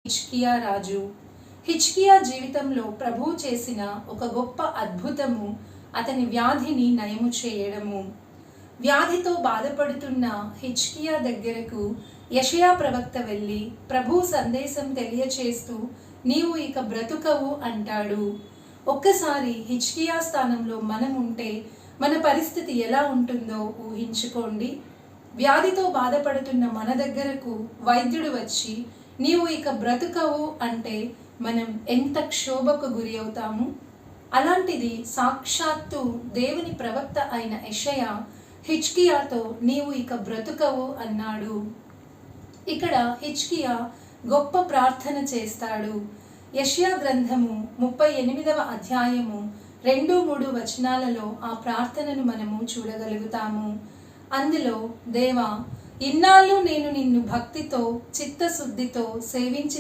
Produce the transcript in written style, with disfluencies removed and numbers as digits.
హిజ్కియా రాజు. హిజ్కియా జీవితంలో ప్రభువు చేసిన ఒక గొప్ప అద్భుతము అతని వ్యాధిని నయము చేయడము. వ్యాధితో బాధపడుతున్న హిజ్కియా దగ్గరకు యెషయా ప్రవక్త వెళ్ళి ప్రభు సందేశం తెలియచేస్తూ నీవు ఇక బ్రతుకవు అంటాడు. ఒక్కసారి హిజ్కియా స్థానంలో మనం ఉంటే మన పరిస్థితి ఎలా ఉంటుందో ఊహించుకోండి. వ్యాధితో బాధపడుతున్న మన దగ్గరకు వైద్యుడు వచ్చి నీవు ఇక బ్రతుకవు అంటే మనం ఎంత క్షోభకు గురి అవుతాము. అలాంటిది సాక్షాత్తు దేవుని ప్రవక్త అయిన యెషయా హిజ్కియాతో నీవు ఇక బ్రతుకవు అన్నాడు. ఇక్కడ హిజ్కియా గొప్ప ప్రార్థన చేస్తాడు. యెషయా గ్రంథము 38వ అధ్యాయము 2-3 వచనాలలో ఆ ప్రార్థనను మనము చూడగలుగుతాము. అందులో దేవా, ఇన్నాళ్ళు నేను నిన్ను భక్తితో చిత్తశుద్ధితో సేవించి